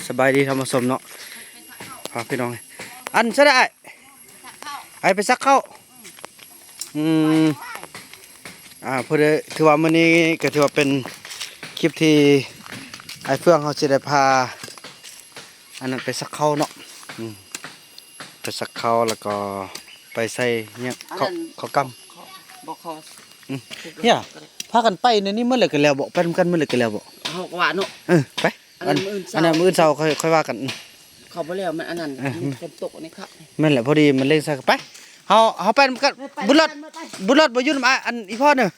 สบายดีธรรมสมเนาะพี่น้องอันใช่ได้ไอไปซักเข้าพอดีถือว่ามื้อนี้ก็ถือว่าเป็นคลิปที่ไอเฟื่องเขาจะได้พาอันนั้นไปซักเข้าเนาะไปซักเข้าแล้วก็ไปใส่เนี่ยเขากำบอกเขาเนี่ยพากันไปในนี้เมื่อไหร่กันแล้วบอกไปทำกันเมื่อไหร่กันแล้วบอกเขาหวานเนาะไปอันนั้นมื้อเช้าค่อยว่ากันเขาไปแล้วมันอันนั้นฝนตกนี่ครับนั่นแหละพอดีมันเล่นซะไปเขาไปกันบุญรอดบ่ยุ่นมาอันอีพ่อเนี่ย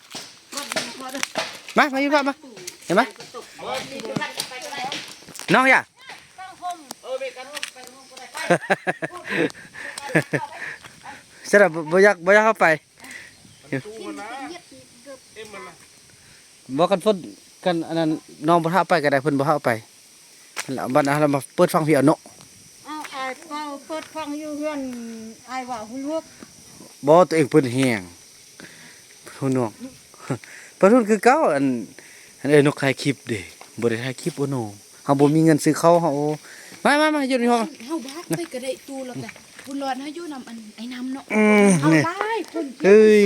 มาอยู่พ่อมาเห็นไหมน้องอย่าเสร็จแล้วบ่อยากเข้าไปบ่กันฝนกันอันนั้นน้องบ่เข้าไปก็ได้เพิ่นบ่เข้าไปแล้วบัดนั้นเรามาเปิดฟังพี่เอาเนาะไอ้เปิดฟังอยู่เฮือนไอ้ว่าหุ่นลูกบ่ตัวเองเพิ่นแห้งหุ่นน้องเพิ่นคือเก่าอันนกถ่ายคลิปเด้บ่ได้ถ่ายคลิปโอโนเฮาบ่มีเงินซื้อเขาเฮามาอยู่นี่ห้องเฮาบ้าไปก็ได้ตูแล้วก็บุญรอดเฮาอยู่นำอันไอ้น้ำเนาะเฮาหลายคนเฮ้ย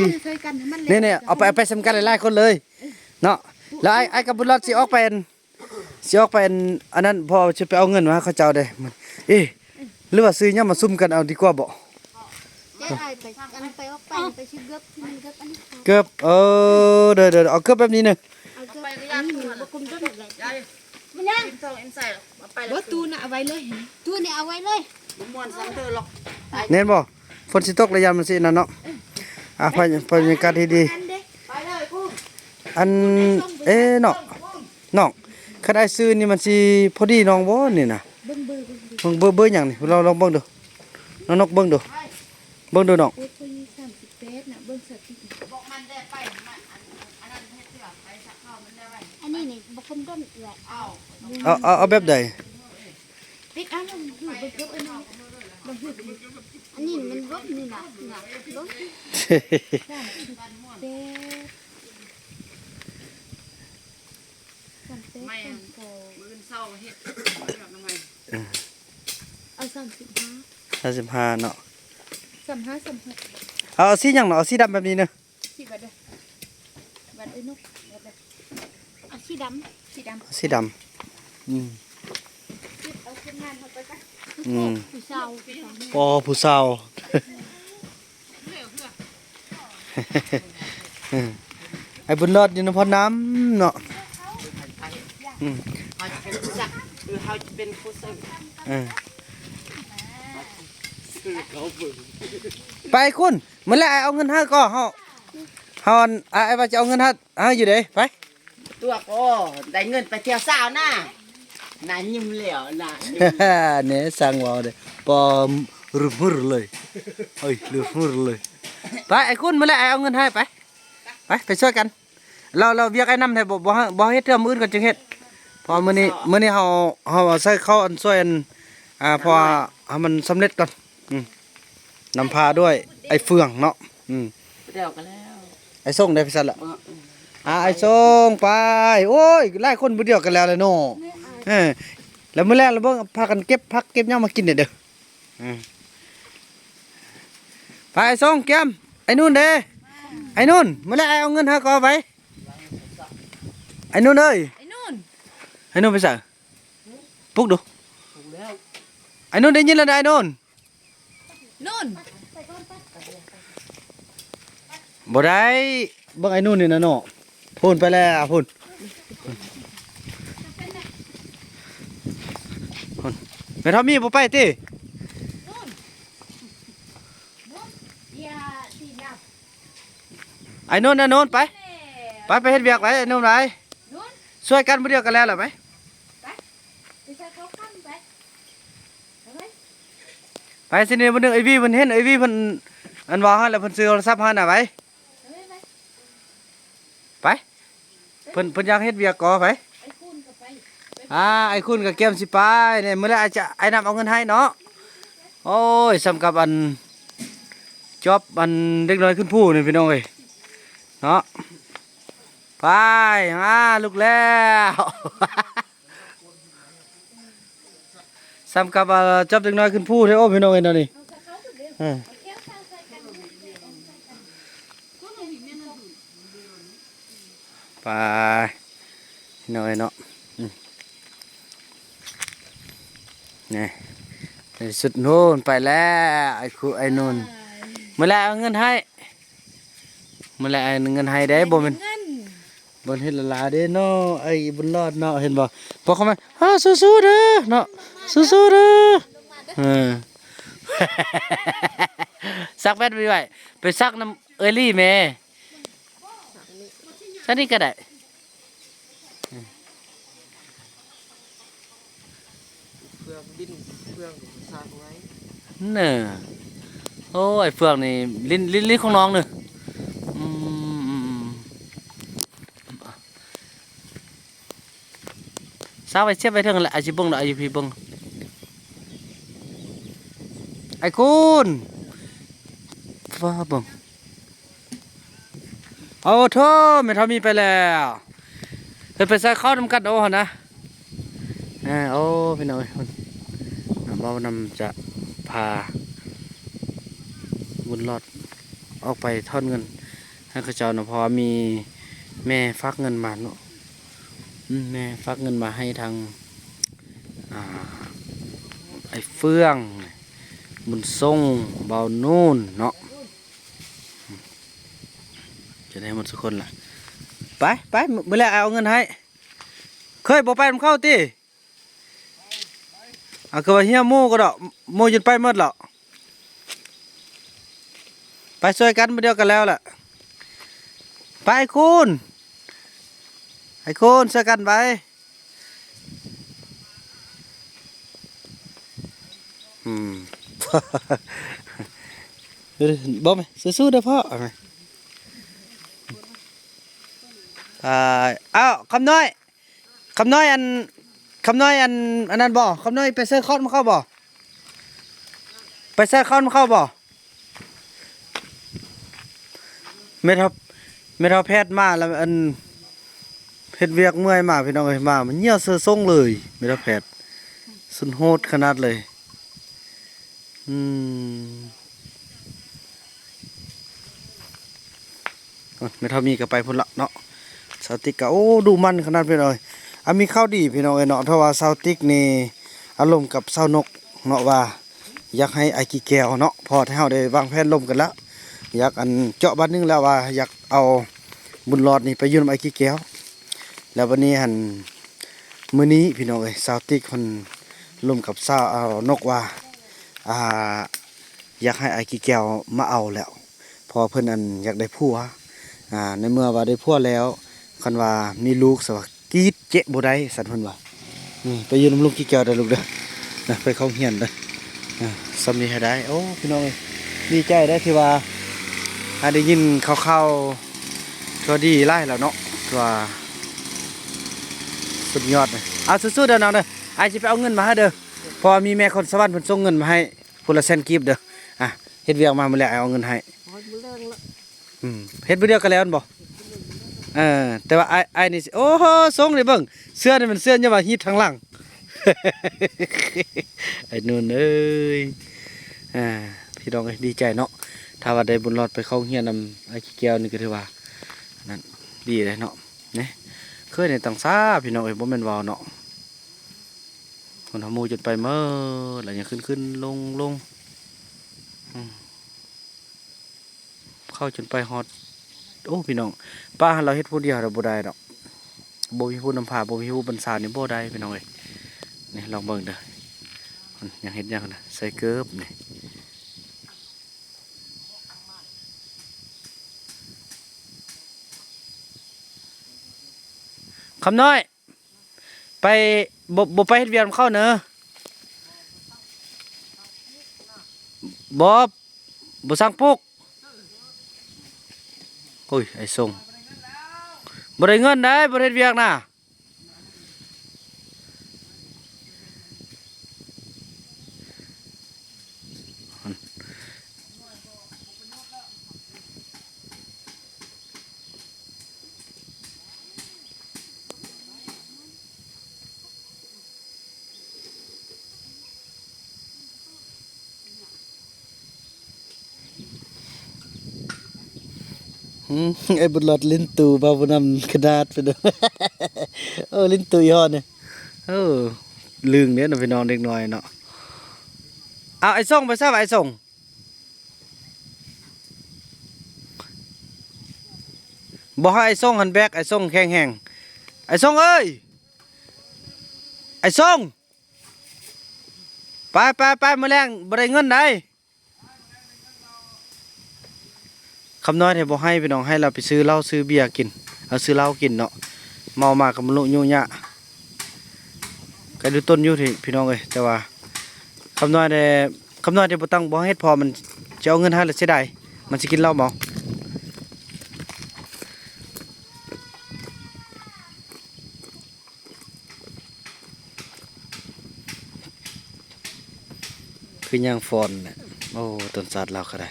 กันให้มันนี่เอาไปสำคัญหลายๆคนเลยเนาะแล้วไอ้กับบุญรอดสิออกไปอันนั้นพอจะไปเอาเงินมาเขาเจ้าได้มันหรือว่าซื้อเนี่ยมาซุ่มกันเอาดีกว่าบ่ไปซื้อเกือบที่มันเกือบอันนี้เกือบเดี๋ยวเอาเกือบแบบนี้นึงไปก็ยากบ่คุมต้นเลยมันยังบ่ตูน่ะเอาไว้เลยตูนี่เอาไว้เลยบ่ม่วนซ้ํเด้อหรอกเน้นบ่ฝนสิตกระยะมันสินั่นเนาะบรรยากาศดีไปเลยกูอันน้องคันไอ้ซื้อนี่มันสิพอดีน้องบ่นี่น่ะเบิ่งหยังนี่เราลองเบิ่งดูน้องนกเบิ่งดูน้องอันนี้นี่บ่คุมต้นเอื้อยเอาแบบใดปิกอันนั้นคือบ่เกือบอันนั้นอันนี้มันบ่นี่น่ะบ่ไม่มื้อเช้าเฮ็ดทำไมเอา35เนาะ35เอาสีหยังเนาะเอาสีดำแบบนี้เนาะสีบัดเด้อบัดเอ้ยนุ๊กเอาสีดำเอาขึ้นงานเข้าไปซะผู้สาวผู้สาวไอ้บุญรอดอยู่ในพอน้ำเนาะเขาจะเป็นผู้จักหรือเขาจะเป็นผู้ซื้อไปคุณมื้อแรกเอาเงิน5ก็เฮาไอ้ว่าจะเอาเงิน5อยู่เด้ไปตัวก็ได้เงินไปเที่ยวสาวน่ะน่ายิ้มแล้วน่ะเนี่ยสั่งว่าเด้ปอมรึมเลยรึมเลยไปไอ้คุณมื้อแรกเอาเงินให้ไปช่วยกันเราเวียกไอ้น้ำให้บ่เฮ็ดเทื่อมื้ออื่นก็จึงเฮ็ดพอมื้อนี้เฮาใส่เข้าอันช่วยอันพอให้มันสำเร็จก่อนนำพาด้วยไอ้เฟืองเนาะเดี๋ยวกันแล้วไอ้ส่งได้พิสันละไอ้ส่งไปโอ้ยหลายคนบ่เดียวกันแล้วเลยเนาะแล้วมื้อแรกเราเบิ่งพากันเก็บผักเก็บหยังมากินเด้อไปไอ้ส่งแก้มไอ้นู่นเด้ไอ้นู่นมื้อแรกเอาเงิน5ก็ไปไอ้นู่นเอ้ยไอ้นู่นไปซะปลุกดูไอ้นู่นได้ยินแล้วได้ไอ้นู่นบ่ได้เบิ่งไอ้นู่นนี่นะเนาะพูนไปแล้วพูนแม่ทอมมี่บ่ไปติไอ้นู่นไปเฮ็ดเวียกไปไอ้นู่นไปช่วยกันบ่เดียวกันแล้วล่ะไปไปสิเนี่ยบ่นึงไอ้วีเพิ่นเห็นไอ้วีเพิ่นอันว่าให้แล้วเพิ่นซื้อโทรศัพท์ให้น่ะไปเพิ่นอยากเฮ็ดเวียกก่อไปไอ้คุณกับแก้มสิไปเนี่ยมื้อแรกไอ้นำเอาเงินให้เนาะโอ้ยสำกับอันจอบอันเด็กน้อยขึ้นผู้นี่พี่น้องเอ้ยเนาะไปลูกแล้ว ซ้ำกับจับเด็กน้อยขึ้นผู้เด้อโอ้พี่น้องเอ้ยเนาะนี่อ่าไปพี่น้องเอ้ยเนาะนี่ในสุดโน่นไปแล้วไอ้ครูไอ้นู่นเมื่อไรเอาเงินให้เมื่อไรเอาเงินให้ได้บ่แม่นบนเฮ็ดละลาเด้เนาะไอ้บุญรอดเนาะเห็นบ่พอเข้ามาสู้ๆเด้อเนาะสู้ๆเด้อเออ ซักแบตไว้ไปซักน้ำเอลี่แม่ซักนี่ก็ได้เฟืองบินเฟืองซักไว้เน่ะโอ้ยเฟืองนี่ลิ้นของน้องเน่ะอืมซักไว้เสียบไว้เทิงแหละอาจสิเบิ่งดอกอาจสิพี่เบิ่งไอ้คุณฟ้าเบิ่งเอาโทษแม่ทามีไปแล้วเพิ่นไปใส่ข้าวนำกันโอ้หั่นนะโอ้พี่น้อยคนเบานำจะพาบุญรอดออกไปทอดเงินให้เขาเจ้านะเพอมีแม่ฟักเงินมาเนาะแม่ฟักเงินมาให้ทางไอ้เฟื่องบุญทรงเบานู่นเนาะจะได้หมดทุกคนล่ะไปเมื่อไรเอาเงินให้เคยบอกไปมันเข้าตีคือว่าเฮียโม่ก็ดอกโม่หยุดไปหมดหรอไปช่วยกันมาเดียวกันแล้วล่ะไปไอ้คุณช่วยกันไปบอกไหมสู้ๆเด้อพ่อไหมอ้าวคำน้อยอันนั้นบ่คำน้อยไปเซิร์คอนมาเข้าบ่ไปเซิร์คอนมาเข้าบ่เมทัลแพทย์มาแล้วอันเพชรเวียกเมื่อยมาพี่น้องเอ้ยมามันเหี่ยวเสือส่งเลยเมทัลแพทย์สุดโหดขนาดเลยเมทัลมีก็ไปพุ่นละเนาะสาวติ๊กก็โอ้ดูมันขนาดพี่น้องมีข้าวดีพี่น้องเนาะถ้าว่าสาวติ๊กนี่อารมณ์กับสาวนกเนาะว่าอยากให้ไอ้กี่แก้วเนาะพอให้เฮาได้วางแผนล่มกันแล้วอยากอันเจาะบัดนึงแล้วว่าอยากเอาบุญรอดนี่ไปยืนไอ้กี่แก้วแล้ววันนี้มื้อนี้พี่น้องสาวติ๊กคนล่มกับสาวนกว่าอยากให้ไอ้กี่แก้วมาเอาแล้วพอเพิ่นอันอยากได้ผัวในเมื่อว่าได้ผัวแล้วคันว่ามีลูกสวัสกีดเจ๊บ่ได้สันเพิ่นว่าไปยืนน้ำลูกกี่แก้วได้ลูกเด้อไปเข้าเฮียนเด้อซ้ำนี้ให้ได้โอ้พี่น้องดีใจได้ที่ว่าได้ยินข่าวตัวดีไล่แล้วเนาะตัวสุดยอดเลยเอาสู้ๆเด้อน้องเด้อไอ้สิไปเอาเงินมาให้เด้อพอมีแม่คนสวรรค์เพิ่นส่งเงินมาให้คนละ100,000กีบเด้อเฮ็ดเวียกมามื้อแลเอาเงินให้เฮ็ดมื้อเดียวกันแล้วบ่แต่ว่าไอ้นี่โอ้โหส่งเลยเบิ่งเสื้อนี่มันเสื้อเนี่ยว่าฮีททางหลัง ไอ้นู่นเอ้ยพี่น้องดีใจเนาะถ้าว่าได้บุญรอดไปเข้าเฮียนำไอ้ขี้แก้วนี่ก็ถือว่านั่นดีเลยเนาะเนี่ยเคยในต่างซาพี่น้องบ่แม่นว่าวเนาะคนทำมูจนไปเมื่อแล้วยังขึ้นลงเข้าจนไปฮอดโอ้พี่น้องป้าเราเฮ็ดผู้เดียวเราบ่ได้ดอกบ่มีผู้นำพาบ่มีผู้บรรษานี่บ่ได้พี่น้องเอ้ยนี่ลองเบิ่งเด้อยังเฮ็ดยังนะใส่เกิบนี่คำน้อยไปบ่ไปเฮ็ดเวียนเข้าเนอะบ่สั่งปลุกโอ้ยไอ้ส่งบ่ได้เงินได้บ่ได้เฮ็ดเวียกน่ะ ไอ้บุญหลอดลิ้นตู่บาบุนำขนาดไปดูลิ้นตู่ยอดเนี่ยลืงเนี่ยนะพี่น้องเด็กน้อยเนาะเอาไอ้ส่งไปซะไอ้ส่งบอกให้ไอ้ส่งหันแบกไอ้ส่งแข็งแห้งไอ้ส่งเอ้ยไอ้ส่งไปมื้อแรงบ่ได้เงินได้คำน้อยเนี่ยบอกให้พี่น้องให้เราไปซื้อเหล้าซื้อเบียร์กินเอาซื้อเหล้ากินเนาะเมามากับมนุษย์ยุ่งยะก็ดูต้นอยู่ที่พี่น้องเลยแต่ว่าคำน้อยเนี่ยบ่ตั้งบ่เฮ็ดพอมันจะเอาเงินให้แล้วเสียดายมันสิกินเหล้าเมาคือย่างฟอนเนี่ยโอ้ต้นสัตว์เราก็ได้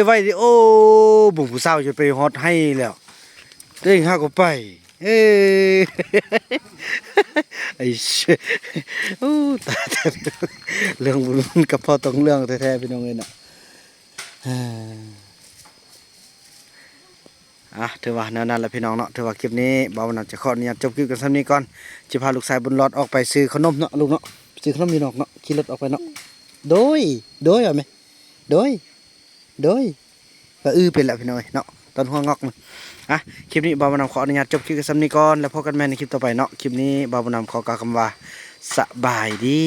ไว้ดิโอ้บุ๋มผู้สาวจะไปฮอตให้แล้วเด้งห้าก็ไปไอ้เชี่ยโอ้ตายเรื่องบุญกับพ่อต้องเรื่องแท้ๆพี่น้องเลยน่ะถือว่าแนวนั้นแหละพี่น้องเนาะถือว่าคลิปนี้บ่าวน่าจะขออนุญาตจบคลิปกันซ้ำนี้ก่อนจะพาลูกชายบุญรอดออกไปซื้อขนมเนาะลูกเนาะซื้อขนมอยู่นอกเนาะขี่รถออกไปเนาะโดยเอาไหมโดยก็เป็นแล้วพี่น้อยเนาะตอนหัวงอกมันคลิปนี้บ่าวนำขออนุญาตจบคลิปกันซ้ำนี้ก่อนแล้วพบกันใหม่ในคลิปต่อไปเนาะคลิปนี้บ่าวนำขอกล่าวคำว่าสบายดี